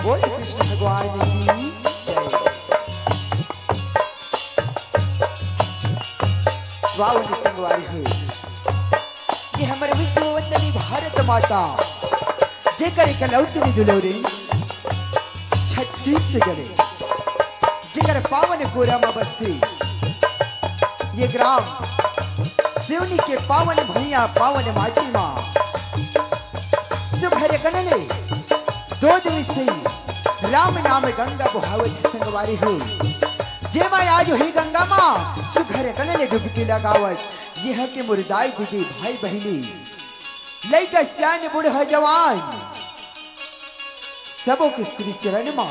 बोल कृष्ण भगवान की जय। वाह संगवारी हो ये हमारे विश्ववंदनी भारत माता जेकर कलौतरी दुलोरे छत्तीसगढ़ जेकर पावन गोरा में बसे ये ग्राम सिवनी के पावन भैया पावन माटी माँ सुभर कनले दो दिन से राम नाम गंगा बुहावत संगवारी हो जे माँ आज ही गंगा माँ सुघर कनले डुबकी लगावत यह के मुर्दाई दीदी भाई बहनी लइका सियान बूढ़ा जवान सबों के श्री चरण माँ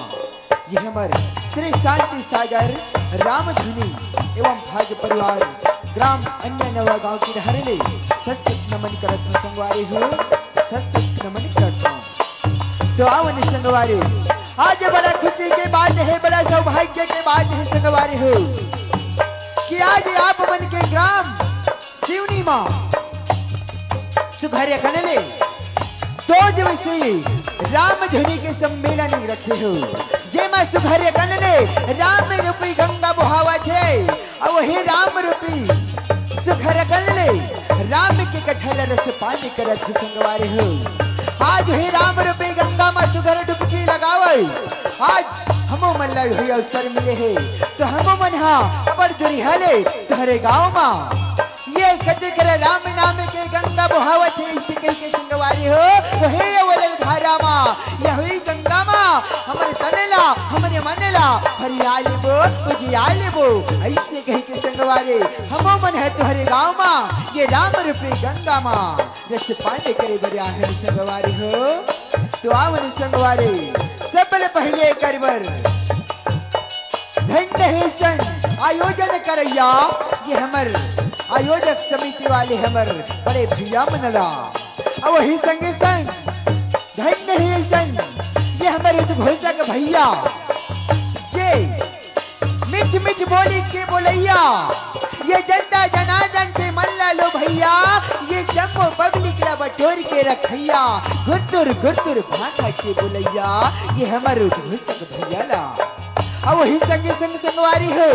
यह हमारे श्री शांति सागर राम धुनी एवं भाग्य परिवार ग्राम अन्य नवा गांव की हरले सत नमन करत हूँ संगवारी हो सत नमन करता हूँ। तो आवन संगवारी आज बड़ा खुशी के बात है बड़ा सौभाग्य के बात है संगवारी हो कि आज आप मन के ग्राम सिवनी माँ सुघर कनले 2 दिवसीय राम धुनी के सम्मेलन रखे हो जे माँ सुघर कनले राम रूपी गंगा बुहावा थे और वही राम रूपी सुघर कनले राम के कथल रस पानी करत संगवारी हो आज ही राम रूपी गंगा माँ सुघर डुबकी लगावे आज हमो मल्ला हुई अवसर मिले है तो हमो मन हा अबर दुरिहले तुम्हारे गाँव माँ ये कदे करे राम नाम के गंगा बुहावत है इसी कह के संगवारी हो हे अवल धारा माँ ये हुई गंगा माँ हमारे तनेला हमारे मनला हरियाली बो उजियाली बो ऐसे कह के संगवारी हमो मन है तुम्हारे गाँव माँ ये राम रूपी गंगा माँ रस पाने करे बरिया है संगवारी हो तो आवन संगवारी सबले पहले करबर धन्य है सन आयोजन करैया ये हमर आयोजक समिति वाले हमर बड़े भैया मनला और वही संगे संग धन्य है सन ये हमारे उद्घोषक भैया जे मिठ मिठ बोली के बोलैया ये जनता जनार्दन के मल्ला लो भैया ये जम्मो पब्लिक ला बटोर के रखैया गुरदुर भाखा के बोलैया ये हमारे उद्घोषक भैया ला और वही संगे संग संगवारी हो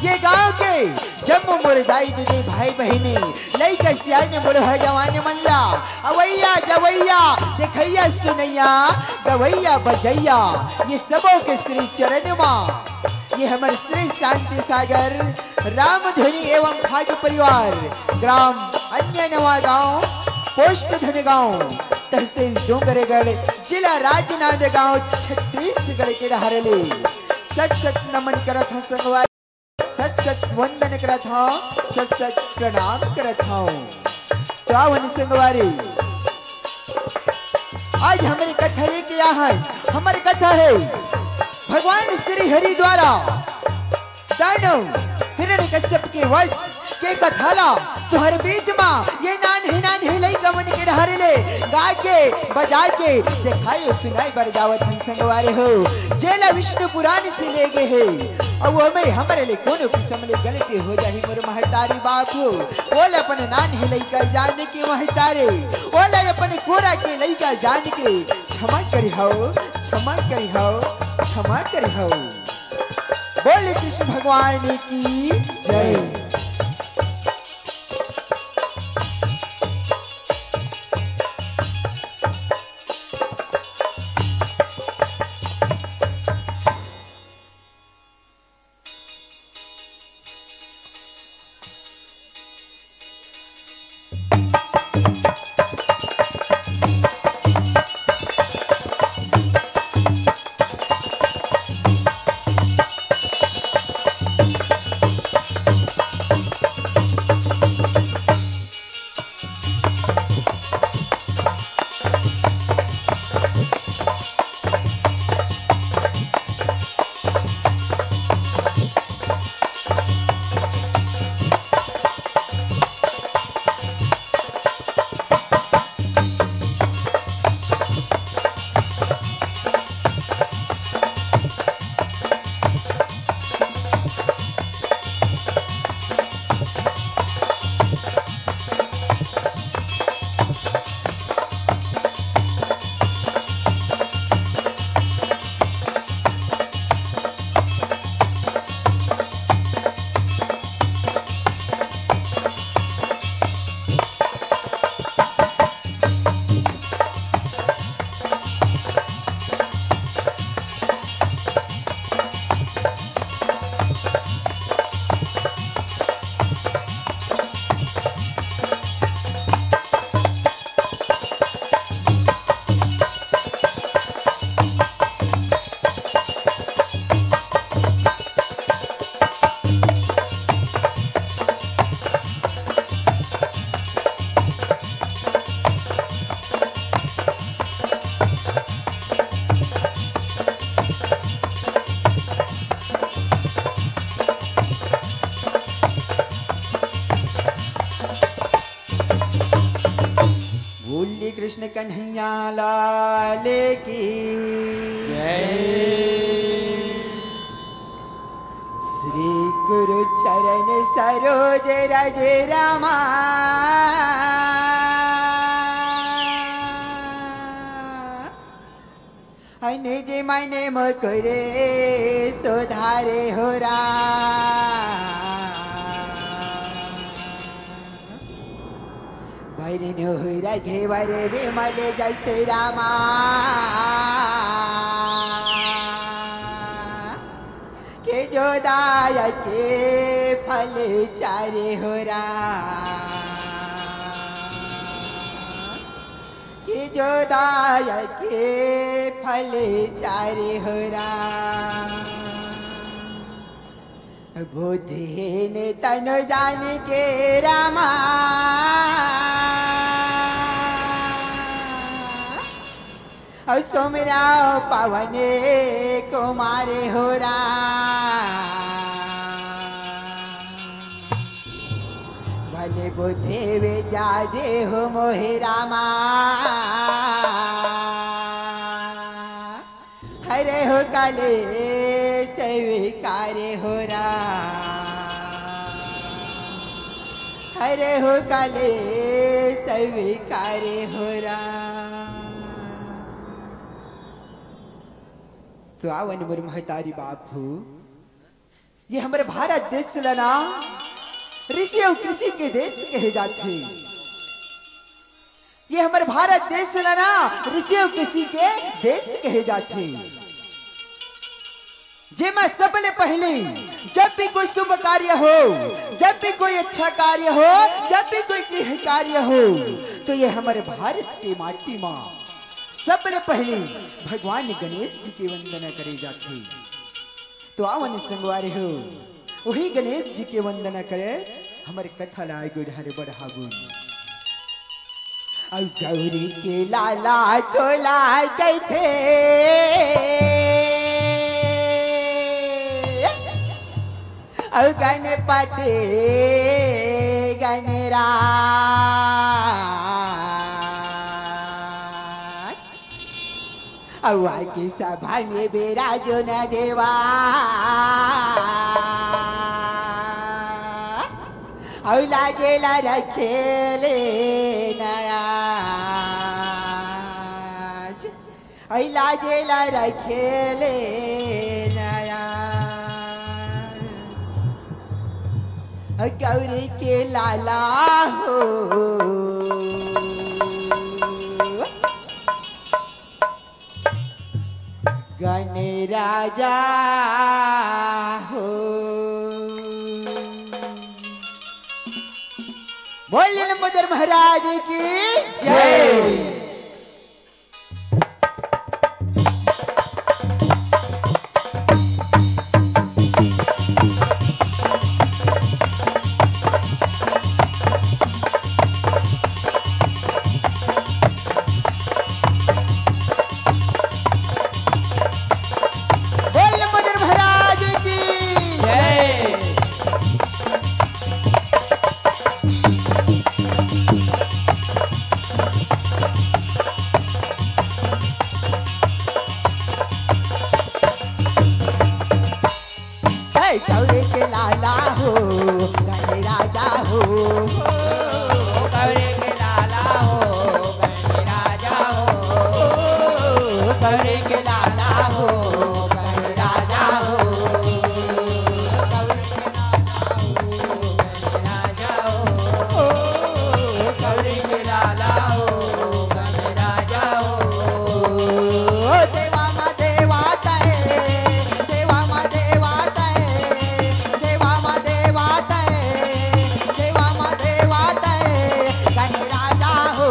ये गांव के जम्मू मुर्दाई दीदी भाई बहनी लइका सियाने बुढ़ा जवान मल्ला अवैया जवैया देखैया सुनैया गवैया बजैया ये सबों के श्री चरण माँ ये हमारे श्री शांति सागर राम धुनी एवं भाग्य परिवार ग्राम अन्य नवा गांव पोस्ट धनगांव तहसील डोंगरगढ़ जिला राजनांदगांव छत्तीसगढ़ के हरले सच सच नमन करत हूँ संगवारी सच सच वंदन करत हूँ सच सच प्रणाम करत हूँ। तो आवन संगवारी आज हमारी कथा लेके यहाँ हमारी कथा है भगवान श्री हरि द्वारा दानव हिरण्यकश्यप के वध के कथाला तुहर बीच माँ ये नान ही लई गमन के हरले गा के बजा के दिखाई सुनाई बरजावत हम संगवारे हो जेला विष्णु पुराण से ले गए है और वो में हमारे लिए कोनो किस्म ले गलती हो जाही मोर महतारी बाप हो बोले अपन नान ही लई का जान के महतारे बोले अपन कोरा के लई का जान के क्षमा करी हो क्षमा करी हो बोले कृष्ण भगवान की जय। कृष्ण कन्हैया लाल की श्री गुरु चरण सरोज रज रामा निज मन मुकुरे सुधारे हो भरनो रघुवर विमल जस रामा के जो दायक फल चारे हो कि जो दायक फल चारे हो बुद्धिहीन तनु जान के रामा और सोमरा पवन कुमारे हो भले बुद्धि विद्या दे हो मोहे रामा हरे हो काले स्वीकारे हो हरे हो काले स्वीकारे हो तो आवन मोर महतारी बापू ये हमारे भारत देश लना ऋषि और कृषि के देश कहे जाते ये हमारे भारत देश लना ऋषि और कृषि के देश कहे जाते जे मैं सबले पहले जब भी कोई शुभ कार्य हो जब भी कोई अच्छा कार्य हो जब भी कोई गृह कार्य हो तो ये हमारे भारत की माटी माँ सबले पहले भगवान गणेश जी की वंदना करे जाती तो आवन संगवारी हो वही गणेश जी की वंदना करे हमारे कथा लाए गुढ़ारे बढ़ा गुण और गौरी के लाला तो ला गए थे और गणपति गणराज और की सभा में विराजो न देवा और लाजेला रखेले नया और लाजेला रखेले नया गौरी के लाला हो गणराजा हो बोलिए लंबोदर महाराज की जय। गौरी के लाला हो गणराजा हो गौरी के लाला हो गणराजा हो गौरी के लाला हो गणराजा हो गौरी के लाला हो गणराजा हो देवा मा देवा राजा हो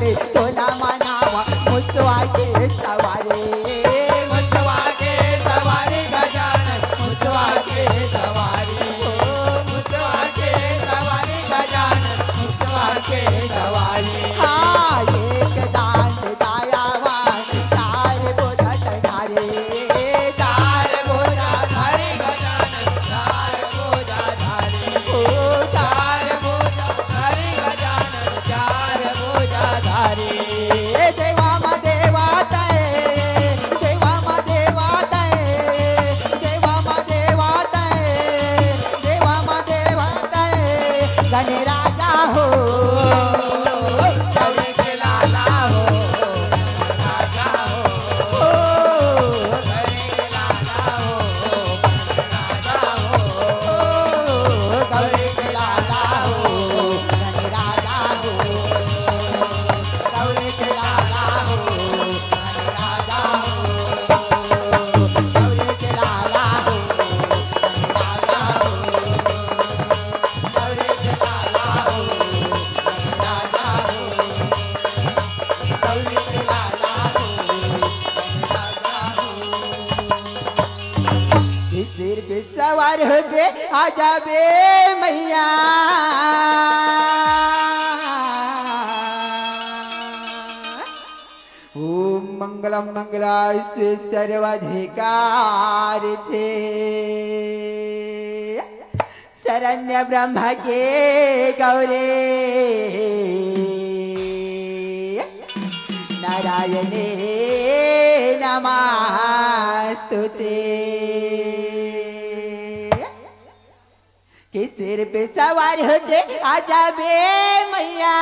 रे तोला मनावा मुसवा के सवारी गजानन मुसवा के सवारी गजानन मुसवा के सवारी हाँ एक दान दायावान चार बोझा धारे चार बोझा धारे गजानन चार बोझा धारे ओ चार बोझा धारे गजानन चार बोझा धारे देवा मा देवा तय देवा मा देवा तय देवा मा देवा तय देवा मा देवा तय गणे राजा हो गणे के लाला हो राजा हो गणे के लाला हो राजा हो गणे के लाला हो गणे राजा हो गणे के लाला हो गणे राजा हो गणे के लाला हो गणे राजा हो गणे के लाला हो गणे राजा हो गणे के लाला हो इस सिर पे सवार होके आ जाबे मैया ओम मंगलम मंगलाश्व सर्वाधिकार थे शरण्य ब्रह्म के गौरे नारायणे नमस्तुते कि सिर पे सवार होके आ जाबे मैया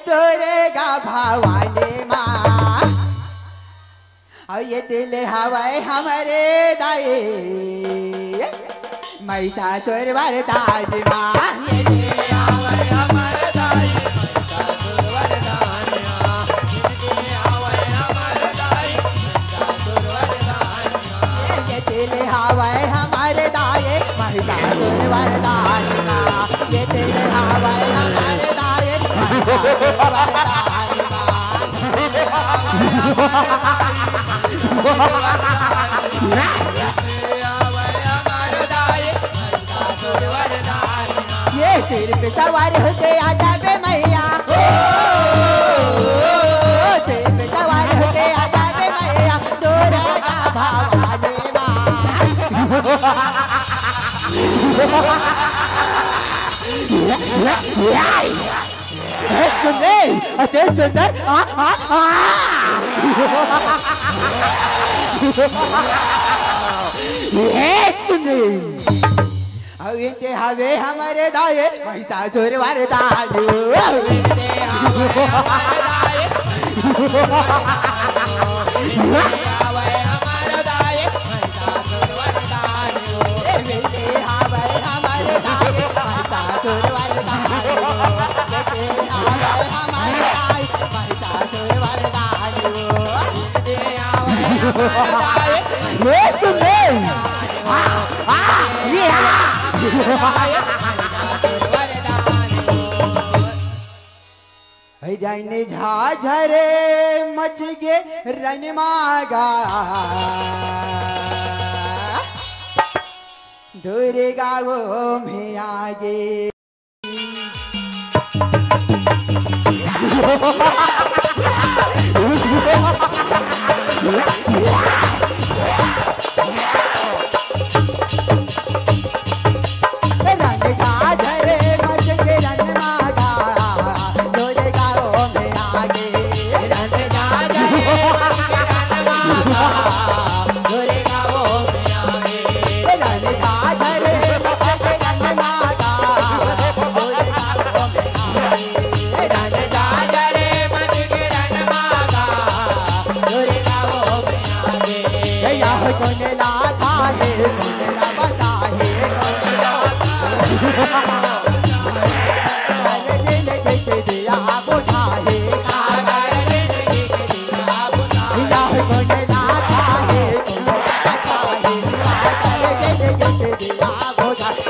तोरेगा भवानी माँ और ये दिल हवाए हमारे दाए महिषासुर वरदानी माँ ये दिल हवाए हमारे दाए महिषासुर वरदानी माँ ये दिल हवाए हमारे दाए महिषासुर वरदानी माँ ये दिल हवाए हमारे दाए महिषासुर वरदानी माँ ये दिल हवाए हमारे दाए ये सिर पे सवार होके आ जाबे मैया सिर पे सवार होके आ जाबे मैया तोरेगा भवानी माँ सुंदर अति सुंदर अविंते हवे हमारे दाए महिषासुर वरदानी अविंते हवे हमारे दाए हमारे दाए महिषासुर वरदानी अविंते हवे हमारे दाए महिषासुर वरदानी रन झाझरे मच गे रन मागा दुर्गा वो में आगे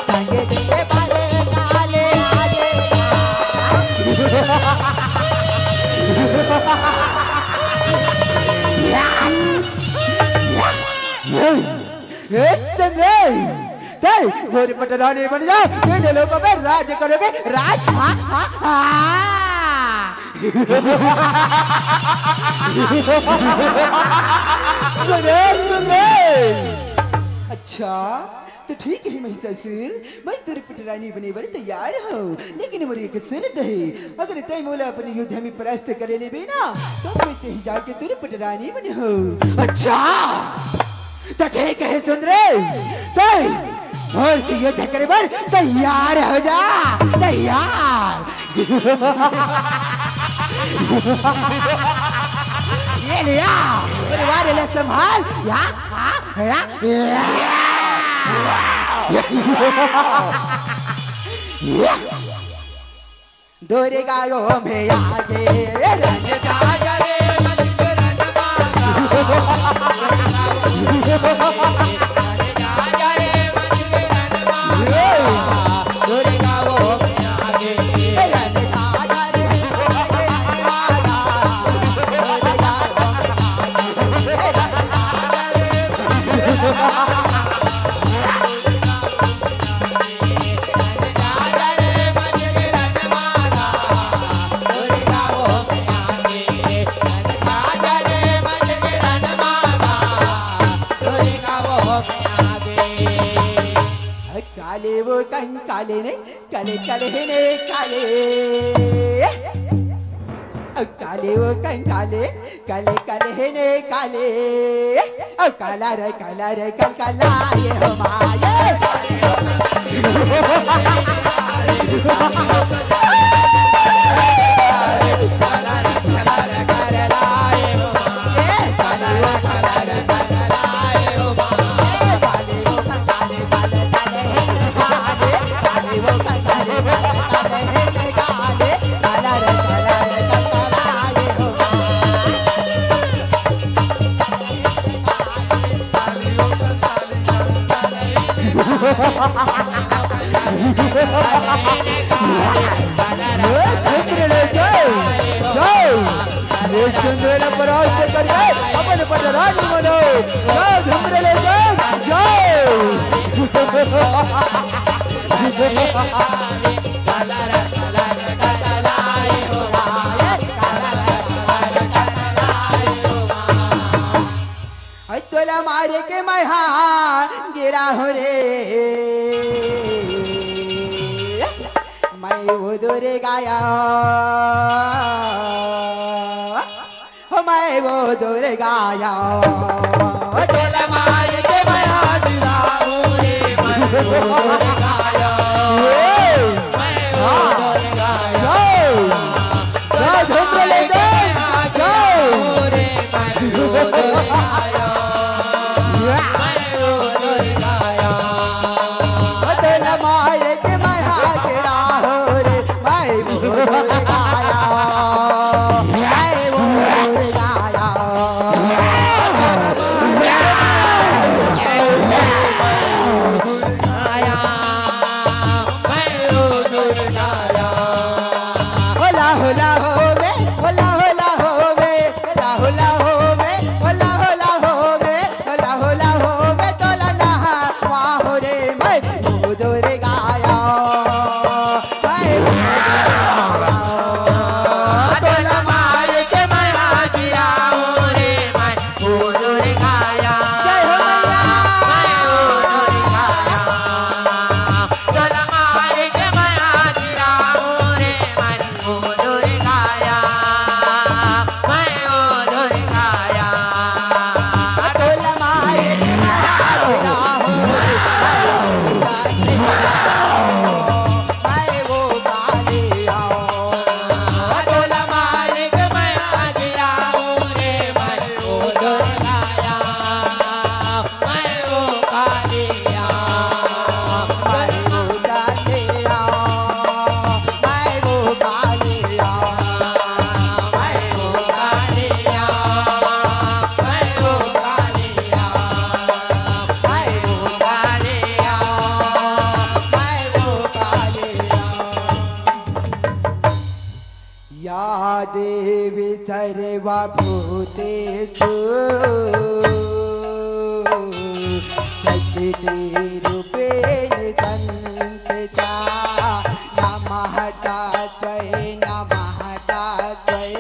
संगे मोरी पटरानी बन जाओ, तेरे लोगों पे राज करोगे, राज। सुने सुने। अच्छा तो ठीक है महिषासुर, मैं तेरी पटरानी बने बड़ी तैयार हूँ, लेकिन मेरी एक शर्त है, अगर तय मोला अपने युद्ध में परास्त करे ले ना तो मैं ही जाके तेरी पटरानी बने हो। अच्छा तो ठीक है सुंदरे, तय और से युद्ध करे बर तैयार हो जा, तैयार। ये लिया परिवार ले संभाल, या दोरे गायो में आगे रन जागा रे मन रन जागा रे मन रन दोरे गायो में आगे रन जागा रे काले वो कंकाले ने काले काले ने काले, काले वो कंकाले काले काले ने काले, काला रे कल काला ये हो माये। चंद्र परास्त करके अपन पटरानी बनो, जाओ धुमरे ले जाओ, जाओ। तोला मारे के मैं गिरा हो रे, मैं वो दोरे गाया, मैं वो दूर गाया, तोला मार के मैं गिरा हूँ रे, मैं वो दूर गाया, मैं वो दूर गाया, जाओ धुमरे ले जाओ रे, मैं वो दूर गाया, मैं वो दूर गाया, तोला मार के मैं गिरा हूँ रे, मैं वो दूर गाया, मैं वो दूर गाया। देवी सर्वभूतेषु शक्तिरूपेण संस्थिता नमः तस्मै नमः तस्मै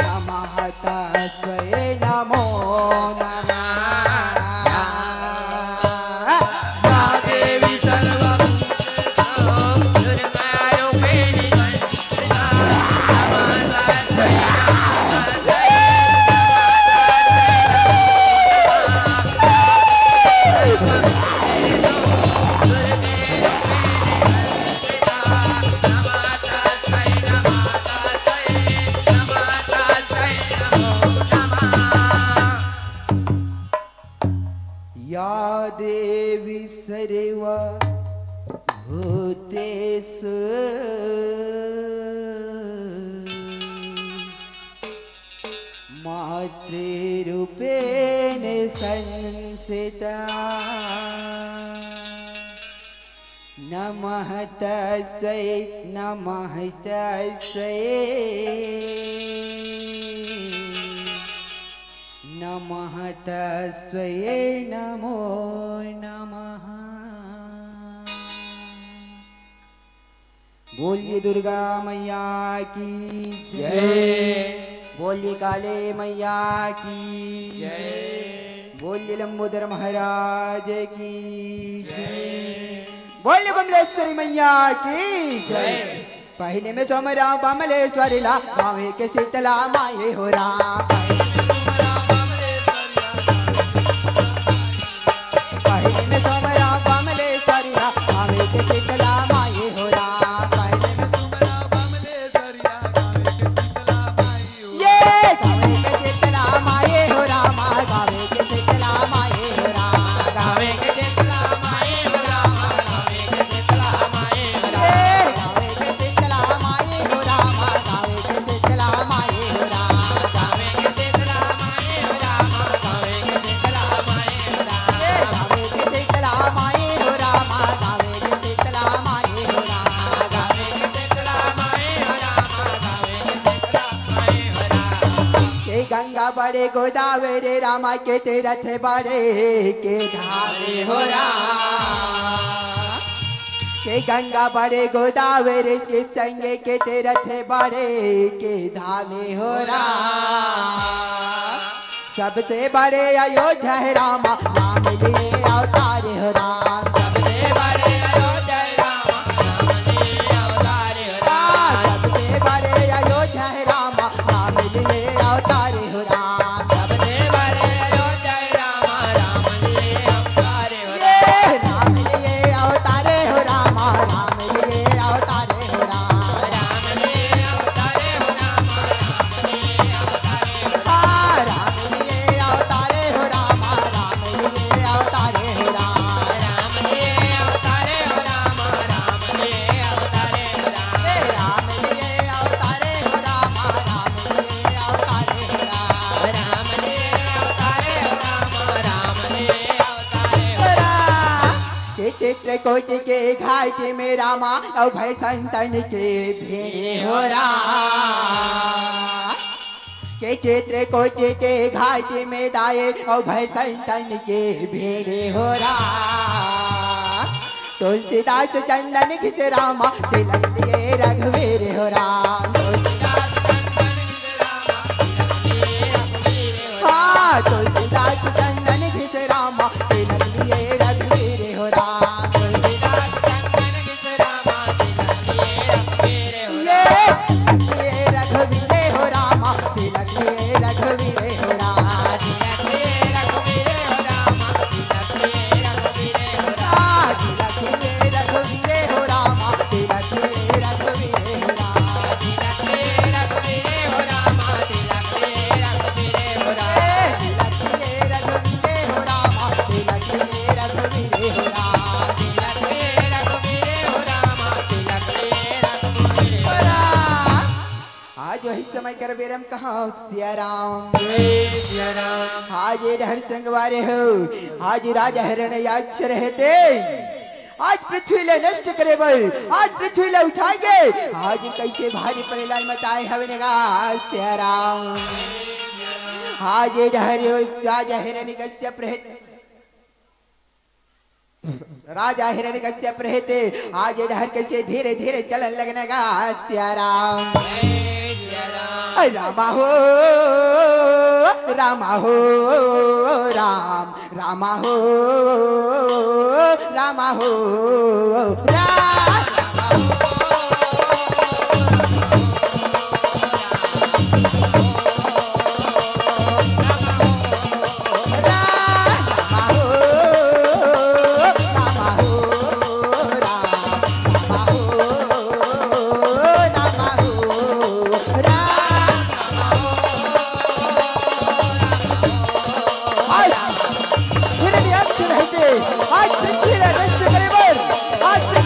नमः तस्मै नमो नमः देवी सर्वभूतेषु मातृरूपेण संस्थिता नमः तस्मै नमः तस्मै नमः तस्मै नमो नमः। बोलिए दुर्गा मैया की जय, बोलिए काले मैया की जय, बोलिए लंबोदर महाराज की जय, बोलिए बमलेश्वरी मैया की जय। पहले में सोमरा बमलेश्वरी ला गावे के शीतला माये हो राम, पहले में सोमरा बमलेश्वरी ला गावे के शीतला माये हो राम, पहले में सोमरा बमलेश्वरी ला गावे के शीतला माये हो राम, गावे के शीतला माये हो राम, गावे के शीतला माये हो राम, गावे के शीतला माये हो राम, गावे के शीतला माये हो राम, गावे के शीतला माये हो राम, गावे के शीतला माये हो राम, गावे के शीतला माये हो राम, गावे के शीतला माये हो राम, गावे के शीतला माये हो राम, गावे के शीतला माये हो राम, गावे के शीतला माये हो राम। के गंगा बड़े गोदावरी रामा के तीरथ बड़े के धामे हो राम, के गंगा बड़े गोदावरी के संगे के तीरथ बड़े के धामे हो राम, सबसे बड़े अयोध्या है रामा नाम लिए अवतार हो राम, सबसे बड़े अयोध्या है रामा नाम लिए अवतार हो राम, सबसे बड़े अयोध्या है रामा नाम लिए अवतार हो राम, सबसे बड़े अयोध्या है रामा राम लिए अवतार हो राम, राम लिए अवतार हो रामा राम लिए अवतार हो राम, राम लिए अवतार हो रामा राम लिए अवतार हो राम, राम लिए अवतार हो रामा राम लिए अवतार हो राम, राम लिए अवतार हो रामा राम लिए अवतार हो राम, राम लिए अवतार हो रामा राम लिए अवतार हो राम, राम लिए अवतार हो रामा राम लिए अवतार हो राम। के चित्रकूट के घाट में रामा अभय संतन के भेड़े हो राम, के चित्रकूट के घाट में दाए अभय संतन के भेड़े हो राम, तुलसीदास चंदन घिस रामा तिलक लिए रघुवीर हो राम, तुलसीदास चंदन घिस रामा तिलक लिए रघुवीर हो राम, हाँ तुलसीदास चंदन घिस रामा तिलक लिए रघुवीर हो राम, तुलसीदास चंदन घिस रामा तिलक लिए रघुवीर हो राम, रघुवीर हो रामा तिलक लिए रघुवीर हो राम, तिलक लिए रघुवीर हो रामा तिलक लिए रघुवीर हो राम, तिलक लिए रघुवीर हो रामा तिलक लिए रघुवीर हो राम, तिलक लिए रघुवीर हो रामा तिलक लिए रघुवीर हो राम, तिलक लिए रघुवीर हो रामा तिलक लिए रघुवीर हो राम, तिलक लिए रघुवीर हो रामा तिलक लिए रघुवीर हो राम। आज वही समय कर बेरम कहाँ सिया राम, सिया राम, आज ये ढर संगवारे हो, आज राजा हिरण याक्ष रहते, आज पृथ्वी ले नष्ट करे बर आज पृथ्वी ले उठाएंगे आज कैसे भारी परिलाल मचाए हवे सिया राम आज राजा हिरण्यकश्यप राजा हिरण्यकश्यप रहते आज डहर कैसे धीरे धीरे चलन लगने का सिया राम रामा हो रामा हो राम रामा हो रामा हो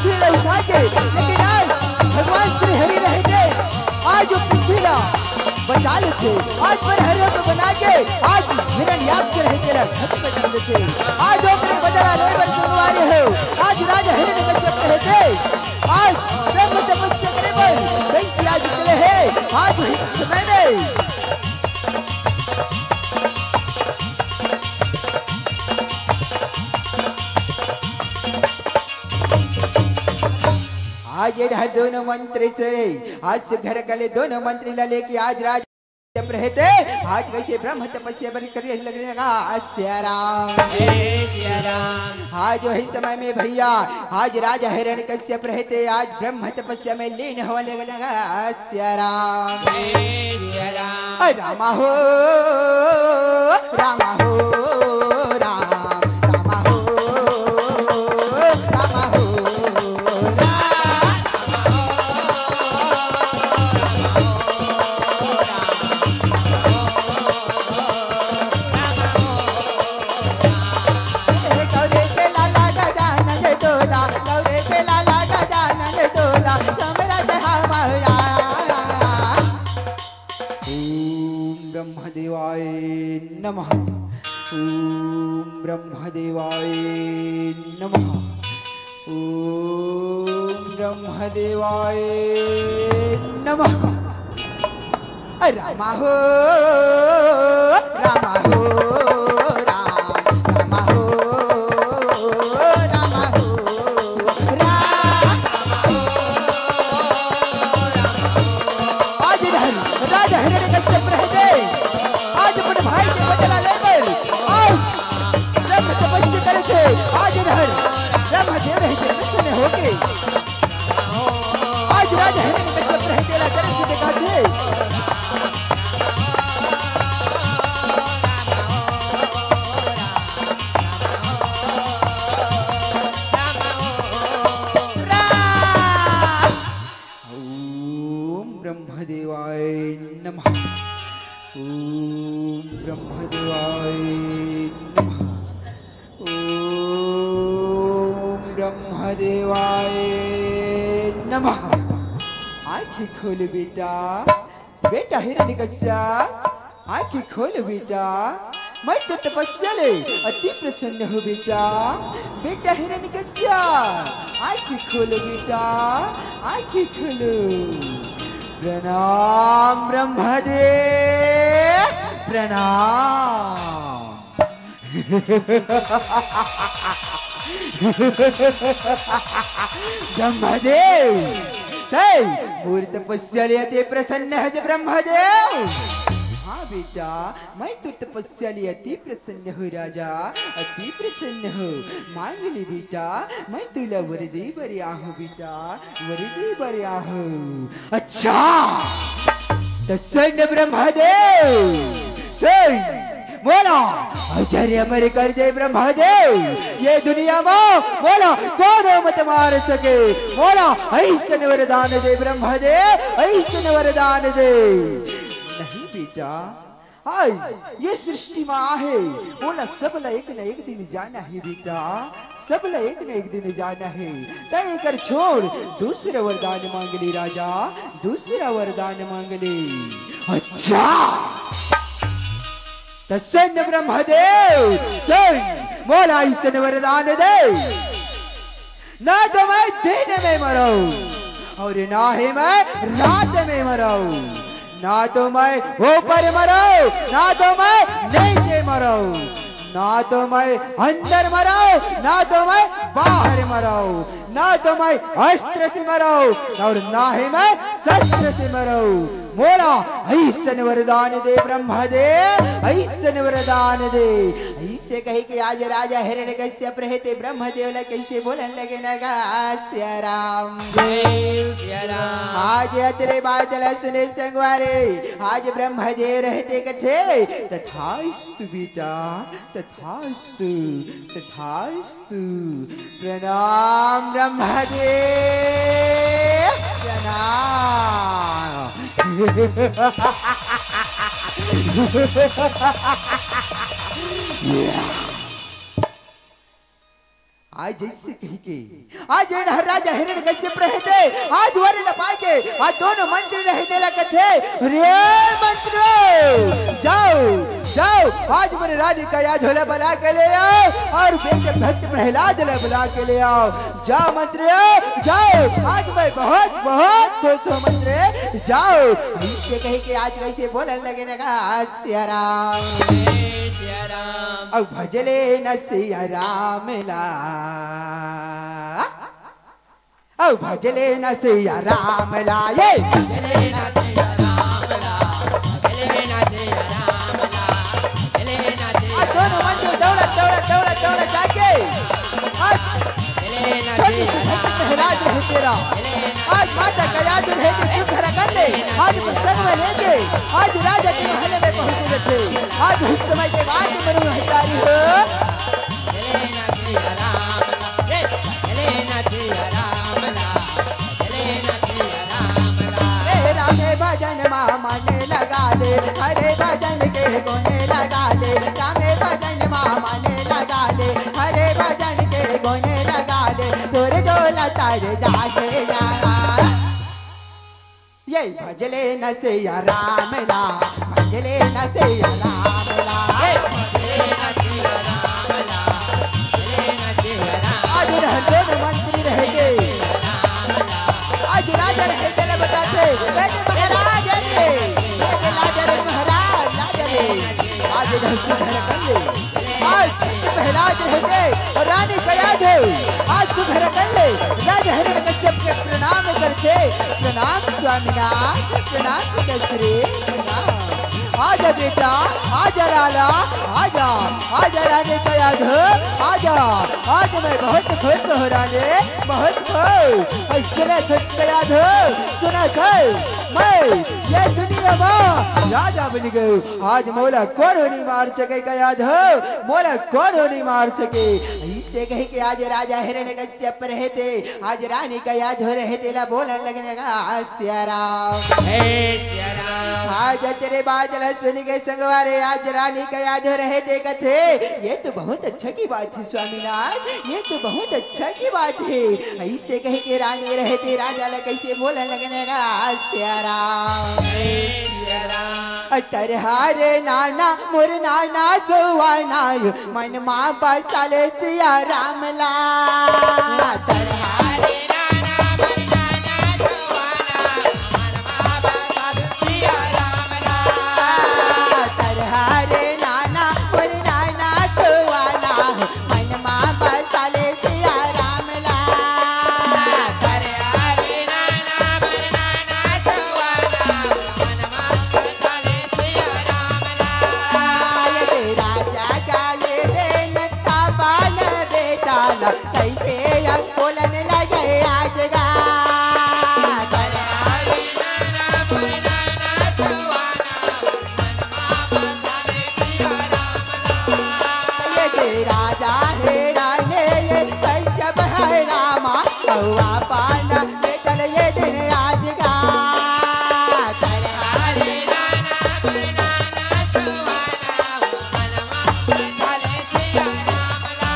लेकिन आज भगवान श्री हरि रहते आज जो पिछला बचा लेते आज पर हरियों को बना के आज हिरण्याक्ष रहते बचा लेते आज जो अपने बदला लेबर सुनवारे हो आज राजा हिरण्यकश्यप रहते आज ब्रह्म तपस्या करे पर कैसे आज चले हैं आज समय में आज ये दोनों मंत्री से आज से घर गले दोनों मंत्री लेके आज राज रहते आज कैसे ब्रह्म तपस्या बड़ी कर लगने लगा सिया राम आज वही समय में भैया आज राजा हिरण्यकश्यप रहते आज ब्रह्म तपस्या में लीन होने लगा सिया राम रामा हो रामा हो ब्रह्मदेवाय नमः ओम ब्रह्मदेवाय नमः ओम ब्रह्मदेवाय नमः रामा हो रामा हो रामा हो रामा हो आज राजा हिरण्यकश्यप रहते आज अपने भाई के बदला लेकर आज ब्रह्म तपस्या करे थे आज ब्रह्मदेव रहते प्रसन्न होके आज राजा हिरण्यकश्यप रहते ला तरह से देखा थे ओम ब्रह्मदेवाय नमः ओम ब्रह्मदेवाय नमः ओम ब्रह्मदेवाय नमः आँखें खोल बेटा बेटा हिरण्यकश्यप आँखें खोल बेटा मैं तो तपस्या ले अति प्रसन्न हूँ बेटा बेटा हिरण्यकश्यप आँखें खोलो बेटा आँखें खोलो प्रणाम ब्रह्मदेव प्रणाम ब्रह्मदेव पूरी तपस्या लिए प्रसन्न है ब्रह्मदेव हाँ बेटा मैं तो तपस्या लिए अति प्रसन्न हूँ राजा अति प्रसन्न हूँ मांग ली बेटा मैं तुला वरदी बरिया हूँ बेटा वरदी बरिया हूँ अच्छा तो सुन ब्रह्मदेव सुन बोला आचार्य अमर कर दे ब्रह्मदेव ये दुनिया में बोला कौन मत मार सके बोला ऐसा वरदान दे ब्रह्मदेव ऐसा वरदान दे नहीं बेटा आज ये सृष्टि में आहे बोला सबला एक न एक दिन जाना है बेटा सबला एक न एक दिन जाना है तय कर छोड़ दूसरा वरदान मांग ली राजा दूसरा वरदान मांग ली अच्छा तो सुन ब्रह्मदेव सुन बोला ऐसा वरदान दे ना तो मैं दिन में मरूं और ना ही मैं रात में मरूं, ना तो मैं ऊपर मरूं ना तो मैं नीचे मरूं, ना तो मैं अंदर मरूं ना तो मैं बाहर मरूं, ना तो मैं अस्त्र से मरूं और ना ही मैं शस्त्र से मरूं। बोला ऐसन वरदान दे ब्रह्मदे, ऐसन वरदान दे। ऐसे कही कि आज राजा हिरण्यकश्यप रहते ब्रह्मदेव ला कैसे बोलन लगे नगा सिया राम सिया राम। आज तेरे बादल सुने संगवारे, आज ब्रह्मदेव रहते कथे तथास्तु बेटा तथास्तु तथास्तु। प्रणाम ब्रह्मदेव प्रणाम। आज जैसे कही के आज राजा हिरण्यकश्यप रहते, आज वर न पाके आज दोनों मंत्री रहते लगते रे मंत्री जाओ जाओ आज मेरे रानी का याद होला बुला के ले आओ और बेटे भक्त प्रहलाद ला बुला के ले आओ। जाओ मंत्री जाओ, आज मैं बहुत बहुत खुश हूँ मंत्री जाओ। इससे कही के आज कैसे बोलने लगे नगा सिया राम अब भजले न सिया राम ला, अब भजले न सिया राम ला, ये भजले न सिया राम ला, भजले न सिया राम ला, भजले न सिया। आज दोनों मंदिर दौड़त दौड़त दौड़त दौड़त जाके आज छोटी सी भक्त प्रहलाद रहे तेरा, आज माता का याद रहते चुप धरा कर ले, आज संग में लेके आज राजा के महल में पहुंचे थे। आज उस समय के बाद मरु हजारी हो रामे भजन माने लगा ले, हरे भजन के गोने लगा ले, रामे भजन माने लगा ले, हरे भजन के गोने लगा ले, तोरे जो लतार जागे लगा। ये भजले न सिया राम ला, भजले न सिया राम ला, भजले न सिया राम ला, भजले न सिया राम। आज दोनों मंत्री रहेंगे, आज राजा रहेंगे ले बताते बेटे महाराज रे, बेटे लाजा रे महाराज लाजा रे। आज इधर सुधर कर ले, आज प्रहलाद रहेंगे और रानी का याद है, आज सुधर कर ले। राजा हिरण्यकश्यप के प्रणाम करते, प्रणाम स्वामीनाथ प्रणाम पिताश्री प्रणाम। आजा बेटा आजा लाला आजा, आजा रानी का याद हो आजा, आज मैं बहुत खुश हो रानी बहुत खुश। सुना खुश का याद हो सुना था मैं ये दुनिया में राजा बन गए, आज मोला कौन नहीं मार सके का याद हो, मोला कौन नहीं मार सके। इससे कहे कि आज राजा हिरण्यकश्यप रहते, आज रानी का याद हो रहते ला बोलने लगने का सिया राम सिया राम। आज तेरे बादल सुन के संगवारे, आज रानी का याद हो रहते कथे ये तो बहुत अच्छा की बात है स्वामीनाथ, ये तो बहुत अच्छा की बात है। ऐसे कहे कि रानी रहते राजा ला कैसे बोलने लगने का सिया राम सिया राम। तरहारे नाना मोर नाना सोवाना मन माँ बसाले सिया राम ला, तरहारे नाना मोर नाना सोवाना मन माँ बसाले सिया राम ला, तरहारे नाना मोर नाना सोवाना मन माँ बसाले सिया राम ला, तरहारे नाना मोर नाना सोवाना मन माँ बसाले सिया राम ला। ये राजा का ये दिन पापन बेटा ला, कैसे अब बोलने लगे आज गा, तरहारे नाना मोर नाना सोवाना मन माँ बसाले सिया राम ला। ये राजा है राने ये कश्यप है रामा, हवा पाना बेटल ये दिन आज गा, तरहारे नाना मोर नाना सोवाना मन माँ बसाले सिया राम ला।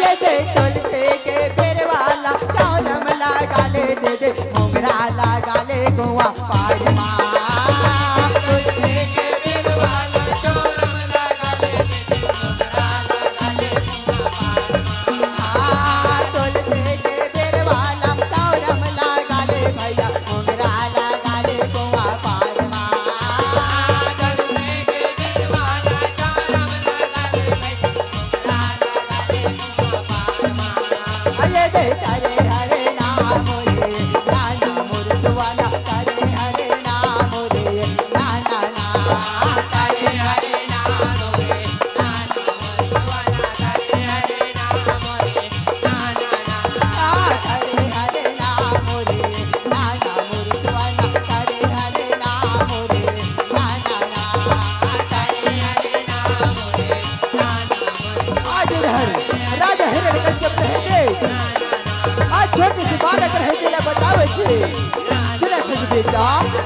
ये दे तुलसी के पेड़ वाला चौरम लगा ले, दे दे मोगरा लगा ले गुआ पार माँ, तुलसी के पेड़ वाला चौरम लगा ले, दे दे मोगरा लगा ले गुआ पार माँ, तुलसी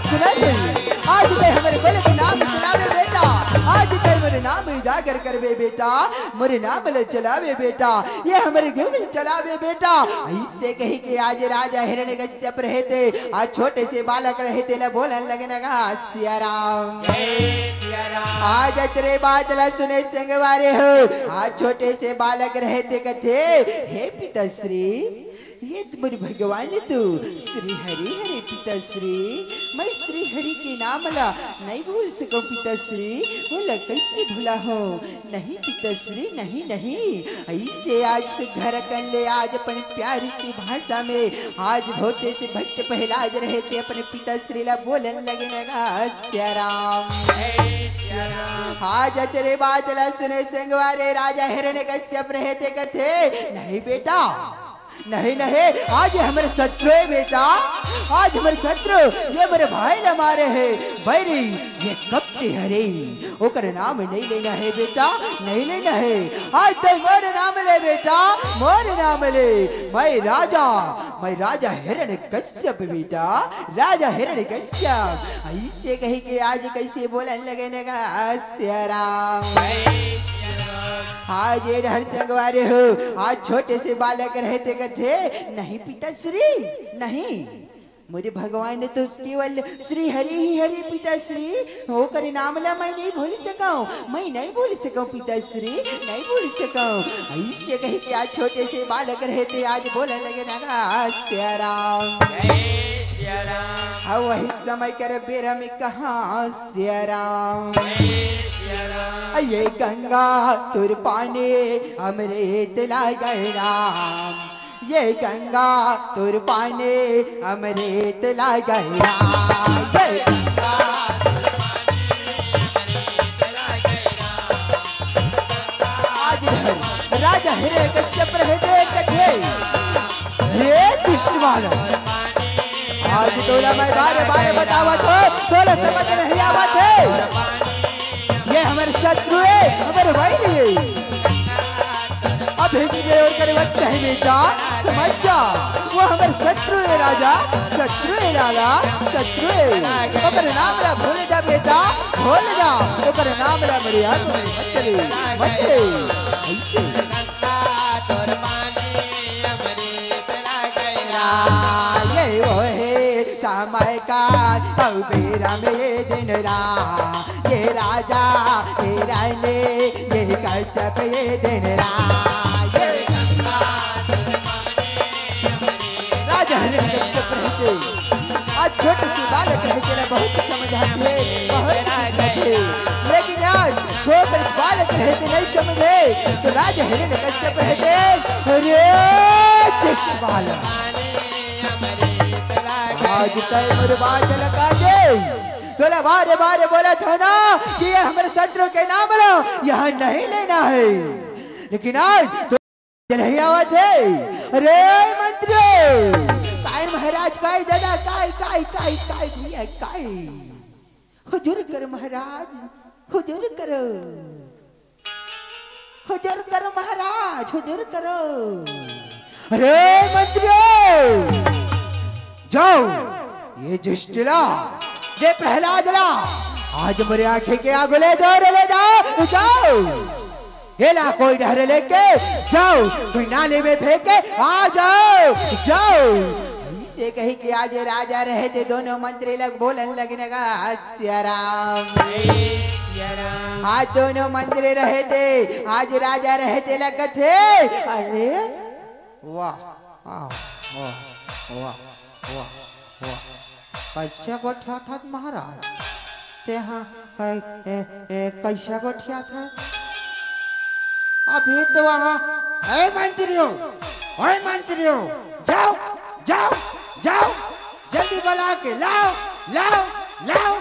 सुना आज ते हमारे बोले के नाम चलावे बेटा, आज ते मेरे नाम जागर करवे बेटा, मेरे नाम ले चलावे बेटा, ये हमारे गूगल चलावे बेटा। इससे कही के आज राजा हिरण्यकश्यप रहते, आज छोटे से बालक रहते ला बोलने लगे ना सिया राम। आज तेरे बात ला सुने संगवारे हो, आज छोटे से बालक रहते कथे हे पिताश्री, ये तुम्हारे भगवान तू श्री हरि हरे पिताश्री, मैं श्री हरि के नाम ला नहीं भूल सकूं पिताश्री, बोला कैसे भूला हो, नहीं पिताश्री नहीं नहीं। ऐसे आज से घर कर ले, आज अपने प्यारी सी भाषा में आज भोते से भक्त पहलाज रहते अपने पिताश्री ला बोलन लगे लगा सिया राम। आज तेरे बात ला सुने संगवारे राजा हिरण्यकश्यप रहते कथे नहीं बेटा नहीं नहीं, आज हमारे शत्रु है बेटा, आज हमारे शत्रु ये मेरे भाई न मारे है बैरी, ये कपटे हरे ओकर नाम नहीं लेना है बेटा, नहीं लेना है। आज तो मोर नाम ले बेटा, मोर नाम ले, मैं राजा हिरण्यकश्यप बेटा, राजा हिरण्यकश्यप। ऐसे कही के आज कैसे बोलने लगे ना सिया राम। आज ये हर संगवारे हो, आज छोटे से बालक रहते कथे नहीं पिताश्री नहीं, मुझे भगवान ने तो केवल श्री हरि ही हरि पिताश्री होकर नाम ला मैं नहीं भूल सकाऊं, मैं नहीं भूल सकाऊं पिताश्री नहीं भूल सकाऊं। ऐसे कही के आज छोटे से बालक रहते आज बोलने लगे ना सिया राम। वही समय कर बेरा में कहा सिया राम। ये गंगा तुर पानी अमृत ला गए राम, ये गंगा तुर पानी अमृत ला गए राम, ये गंगा आज राजा हिरण्यकश्यप रहते कथे हे दुष्ट बालक, आज तोला मैं बारे बारे बतावत हो, तोला समझ नहीं आवत है, ये हमारे शत्रु है हमारे भाई नहीं है। अब और करे वक्त है बेटा समझ जा, वो हमारे शत्रु है राजा, शत्रु है लाला, शत्रु है। ओकर नाम ला भूल जा बेटा, भूल जा ओकर नाम ला मेरे हाथ में मत चले मत चले। ये वो है समय का बेरा में दिन रात, ये राजा ये रानी ये कश्यप ये दिन रात, ये राजा हिरण्यकश्यप रहते आज छोटे से बालक रहते ना बहुत समझाते बहुत समझाते, लेकिन आज छोटे बालक रहते नहीं समझे तो राजा हिरण्यकश्यप रहते अरे जैसे बालक आज तय मेरे बात लगा दे, बोला बारे बारे बोला था ना कि ये हमारे शत्रु के नाम लो यहाँ नहीं लेना है, लेकिन आज तो नहीं आवा थे। अरे मंत्री काय महाराज काय दादा काय काय काय काय भैया काय हुजूर कर महाराज, हुजूर करो, हुजूर करो महाराज, हुजूर करो। अरे मंत्री जाओ ये जुष्टला ये प्रहलाद ला आज मेरे आंखें के आगे ले जाओ जाओ, ये ला कोई डर लेके जाओ, कोई नाले में फेंके आ जाओ जाओ। ऐसे कही कि आज राजा रहते दोनों मंत्री लोग बोलने लगने का सिया राम। आज दोनों मंत्री रहते आज राजा रहते लगे थे अरे वाह वाह वाह वाह वाह कैसा गोठा था महाराज ते हाँ कैसा गोठिया था अभी तो वहाँ मंत्रियों जाओ जाओ जाओ जल्दी बुला के लाओ लाओ लाओ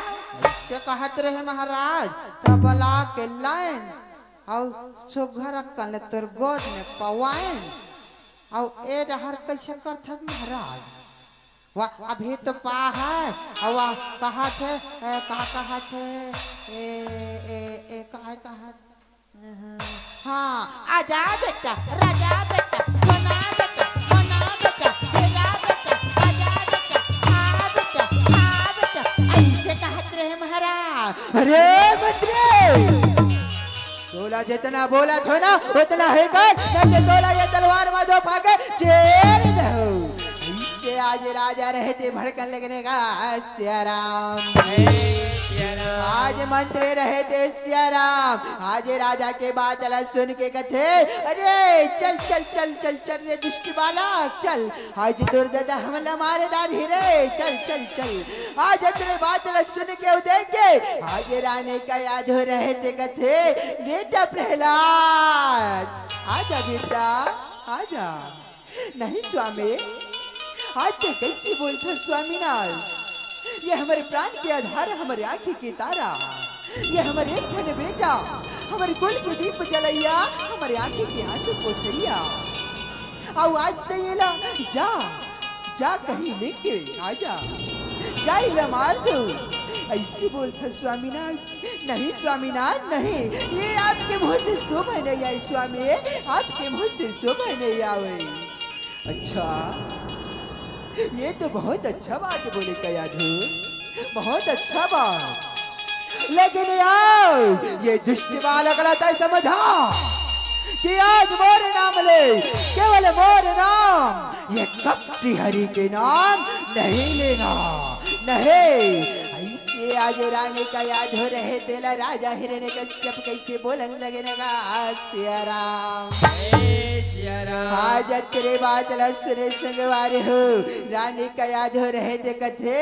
इससे कहत रहे महाराज तो बुला के लाइन और सुघर कल तोर गोद में पवाइन और ए डहर कैसे करता महाराज वाह अभी तो पा है और वह कहा थे कहा थे कहा हाँ आजा बेटा राजा बेटा बना बेटा बना बेटा तेरा बेटा आजा बेटा हाँ बेटा हाँ बेटा अरे मंत्री तोला जितना बोला थो ना उतना है कर नहीं तोला ये तलवार में दो फाके चेर दो इससे आज राजा रहते भड़कन लगने का सियाराम आज मंत्री रहते सियाराम आज राजा के बात सुन के कथे अरे चल चल चल चल चल रे दुष्ट बालक चल आज दुर्दादा हमला मारे डाली रे चल चल चल आज तेरे बात सुन के देखे आज रानी का याद हो रहते कथे बेटा प्रहलाद आजा बेटा आजा नहीं स्वामी आज तो कैसे बोलते स्वामीनाथ ये हमारे प्राण के आधार हमारे आंखें की तारा ये हमारे धन बेटा हमारे कुल के दीप जलैया हमारे आंखें की आंसू पोछैया आओ आज तो ये ला जा जा कहीं लेके आजा जा इला मार दो ऐसे बोलता स्वामीनाथ नहीं स्वामीनाथ नहीं ये आपके मुंह से शोभा नहीं आई स्वामी आपके मुंह से शोभा नहीं आवे अच्छा ये तो बहुत अच्छा बात बोले कयाधु बहुत अच्छा बात लेकिन यार ये दुष्ट बालक रहता है समझा कि आज मोर नाम ले केवल मोर नाम ये कपटी हरि के नाम नहीं लेना नहीं ऐसे आज रानी का याद हो रहे तेला राजा हिरण्य कश्यप कैसे बोलन लगे लगा सियाराम आज तेरे बात सुने संगवार हो रानी का याद हो रहे थे कथे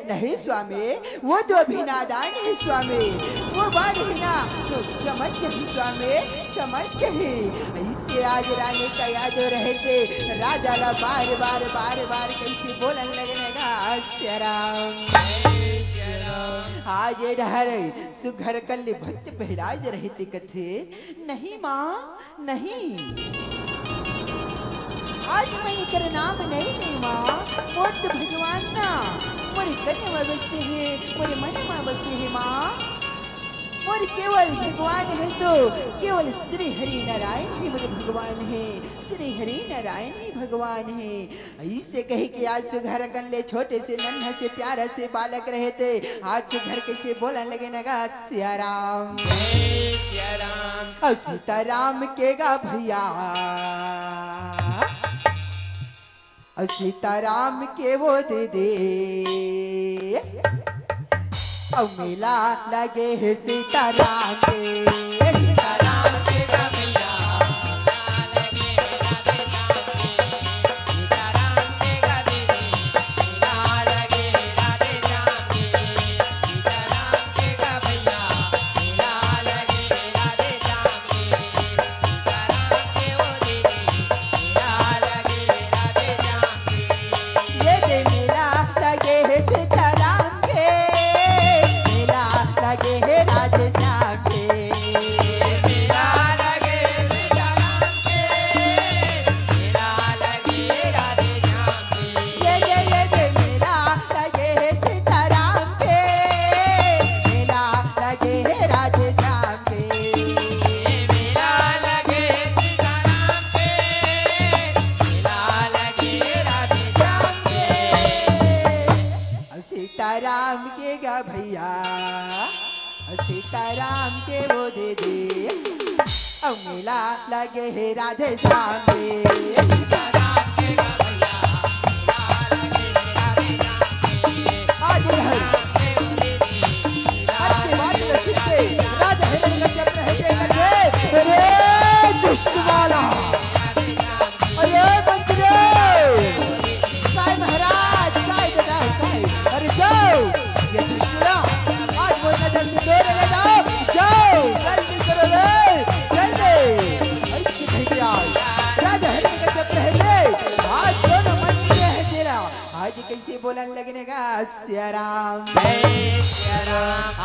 नहीं स्वामी वो तो अभी नादान है स्वामी वो बात ही ना तो समझ ही स्वामी समझ ही ऐसे आज रानी का याद हो रहे थे राजा ला बार बार बार बार कैसे बोलन लगने का सियाराम आज डहर सुघर कल भक्त बहराज रहते कथे नहीं माँ नहीं आज मैं कर नाम नहीं माँ मोर तो भगवान ना मोरे कन्या में बसे है मोरे मन में बसे है माँ मोर केवल भगवान है तो केवल श्री हरि नारायण ही मेरे भगवान है श्री हरि नारायण ही भगवान है ऐसे कहे कि आज से घर गले छोटे से नन्हे से प्यारे से बालक रहे थे आज से घर कैसे बोलने लगे नगा सियाराम सीताराम के गा भैया सीताराम के वो दे दे अब मेला लगे है सीताराम के सीताराम के गा भैया सीताराम के गा भैया सीताराम के वो दे दे अब मेला लगे है राधे श्याम के सीताराम के गा भैया आज के बाद राजा हिरण्य कश्यप रहते अरे दुष्ट वाला अरे मंत्री साईं महाराज साईं दादा साईं अरे जाओ ये दुष्टरा आज वो नजर से दूर ले जाओ जल्दी करो रे जल्दी ऐसे कह आज राजा हिरण्य कश्यप रहते आज दोनों मंत्री है तेरा आज कैसे बोलने लगने का सियाराम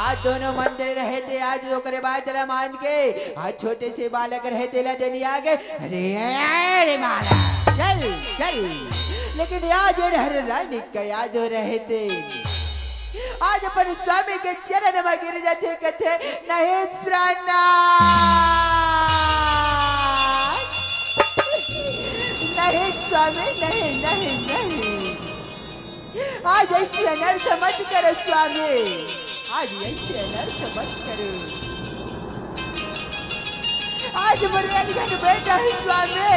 आज दोनों मंदिर रहते आज ओकरे बाद तेरा मान के आज छोटे से बालक रहते लड़नी आ गए अरे माला चल चल लेकिन आज हर रानी का याद रहते आज अपन स्वामी के चरण में गिर जाते कहते नहीं प्राणा नहीं स्वामी नहीं नहीं नहीं आज ऐसी अनर्थ मत करो स्वामी आज ऐसे अनर्थ मत करो। आज मेरे घर बैठा है स्वामी,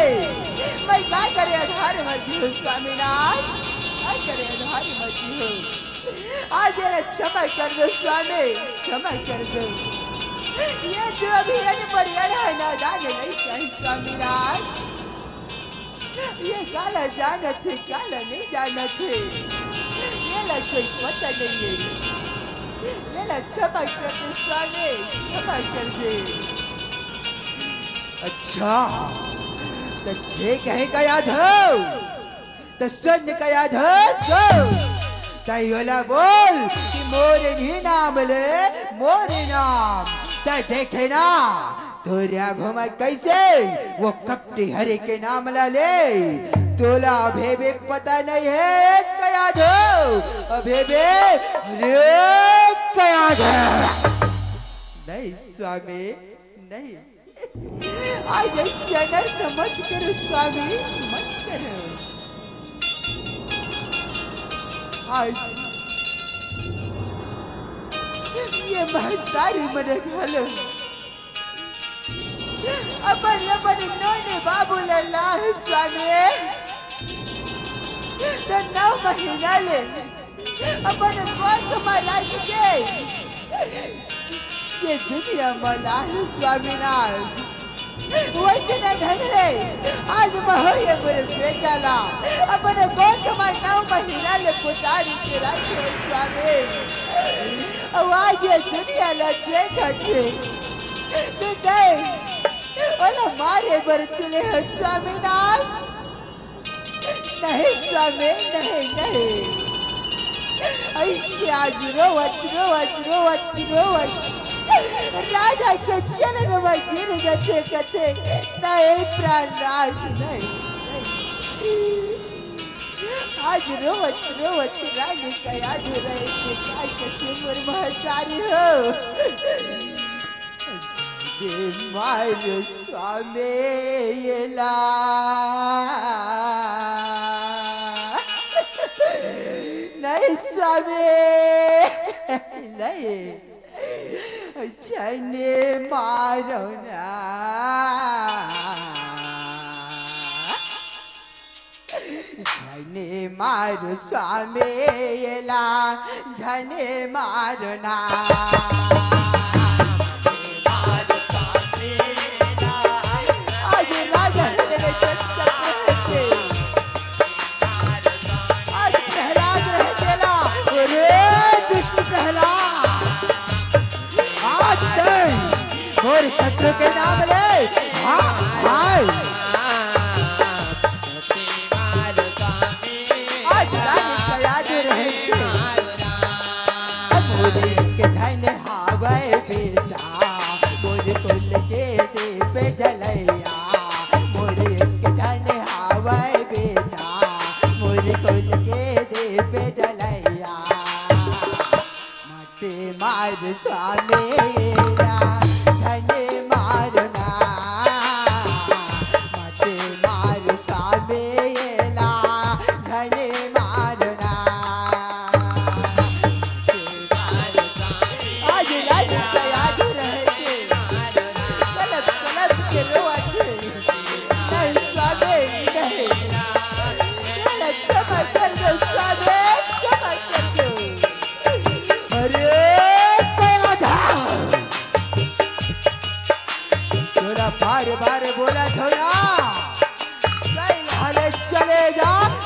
मैं क्या करे आधार मर्जी हूँ स्वामीनाथ, क्या करे आधार मर्जी हूँ। आज ये क्षमा कर दो स्वामी, क्षमा कर दो। ये जो अभी अनपढ़ है नादान नहीं चाहिए स्वामीनाथ, ये काला जाना थे काला नहीं जाना थे, ये लग कोई पता नहीं है। ये लग क्षमा कर दे स्वामी, क्षमा कर दे। अच्छा तो ठीक है का याद हो तो सुन का याद हो तो तयोला बोल कि मोरे नहीं नाम ले मोरे नाम तो देखे ना तोरिया घुमा कैसे वो कपटी हरे के नाम ला ले तोला अभे भी पता नहीं है का याद हो अभे भी अरे का याद है नहीं स्वामी नहीं। आज ऐसे अनर्थ मत करो स्वामी, मत करो। आज ये महतारी मन घालो अपन अपन नौने बाबू लल्ला है स्वामी, तो 9 महीना ले अपन गोद मारा के ये दुनिया मना है स्वामीनाथ। वचन ढंगले आज महोय मेरे बेटा ला अपने गोद में 9 महीना ले पुतारी के रखे स्वामी। अब आज ये दुनिया ला देखा थे तो गए और हमारे बरतले हैं स्वामीनाथ। नहीं स्वामी नहीं नहीं ऐसे आज रोवत रोवत रोवत रोवत राजा के चरण में गिर गए कथे नहीं प्राणनाथ नहीं। आज रोवत रोवत रानी का याद रहे कि क्या कथे मोर महतारी हो मार स्वामी ये ला नहीं स्वामी नहीं छने मारो ना छने मारो स्वामी ला छने मारो ना आज राजा तेरे चक्कर आज प्रहलाद रह चला अरे दुष्ट प्रहलाद और शत्रु के नाम ले हाँ हाँ आज रानी का याद रहेंगे मोरे के धन हावे बेटा मोरे कुल के दीप जलैया मोरे के धन हावे बेटा मोरे कुल के दीप जलैया मते मार स्वामी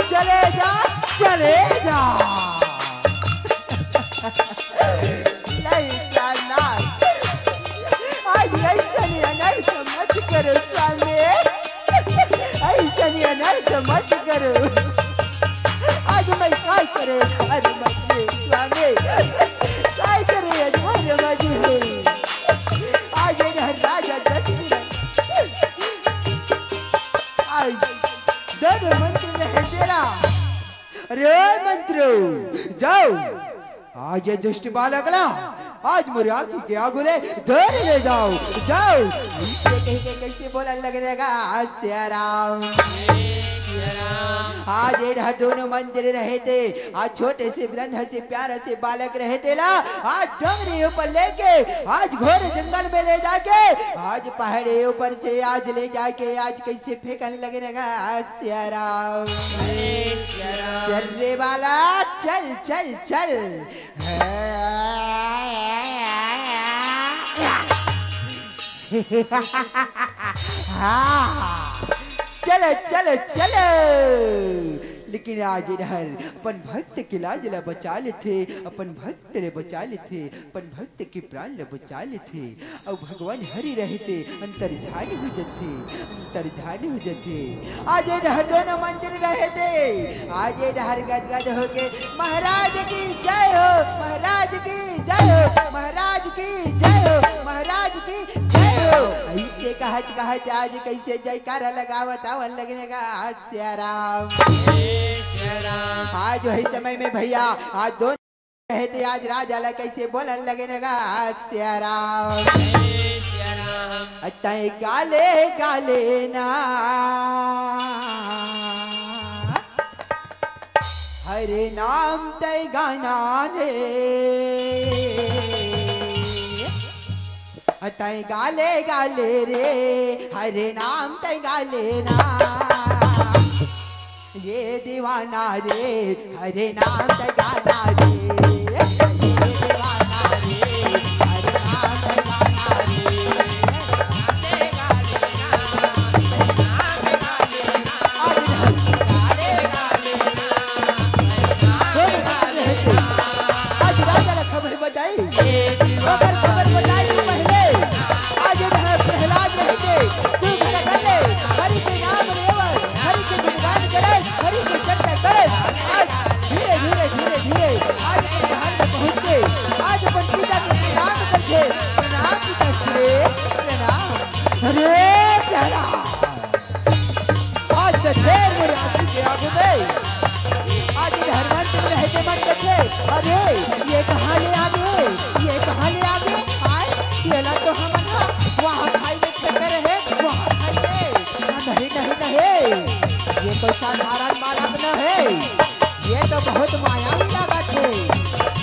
चले जा नहीं प्राणनाथ आज ऐसा नहीं अनर्थ मत करो स्वामी, ऐसा नहीं अनर्थ मत करो। आज मैं क्या करे घर मजे स्वामी क्या करे घर मजे आज राजा आज दोनों मंत्री है तेरा। अरे मंत्रो जाओ आज ये दुष्ट बालक ना आज मेरे आँखी के आगुले धर ले जाओ जाओ। कैसे बोला लगेगा सिया राम आज ये दोनों मंदिर रहे थे। आज छोटे से ब्रह्म से प्यारे से बालक रहे थे ला। आज डोंगरी ऊपर लेके आज घोर जंगल में ले जाके आज पहाड़ी ऊपर से आज ले जाके आज कैसे फेंकने लगे रहेगा। सियाराम चल वाला चल चल चल। चलो चलो चलो। लेकिन आज इधर अपन भक्त के लाज ला बचा लेते, अपन भक्त ले बचा लेते, अपन भक्त के प्राण ले बचा लेते। और भगवान हरि रहते अंतर्धानी हो जाते, अंतर्धानी हो जाते। आज इधर दोनों मंदिर रहते। आज इधर गदगद हो के महाराज की जय हो, महाराज की जय हो, महाराज की जय हो, महाराज की जय हो। ऐसे कहत कहत आज कैसे जयकारा लगावत आवन लगने का। सियाराम आज वही समय में भैया आज दोनों रहते। आज राजा ला कैसे बोलन लगने का। सियाराम तय गाले गाले ना हरे नाम तय गाना ने तय गाले गाले रे हरे नाम तय गाले ना। ये दीवाना रे हरे नाम तय गाना रे, ये दीवाना रे हरे नाम तय गाना रे। आज राजा ने खबर बताई, खबर बताई पहले। आज प्रहलाद रहते हरि के नाम लेवर, हरि के गुणगान करे, हरि के चर्चा करे। आज धीरे धीरे धीरे धीरे आज पहाड़ में पहुँच गए। आज अपन पिता के प्रणाम करके प्रणाम पिता श्री प्रणाम। अरे प्यारा आज तो शेर मेरे आदमी के आगे में आज हनुमान सिंह रहते मन करते। अरे ये कहाँ ले आ गए, ये कहाँ ले आ गए। केला तो हम वहाँ खाई में चक्कर है, वहाँ खाइए। नहीं नहीं नहीं, ये कोई साधारण बालक न है, ये तो बहुत मायावी लागत है।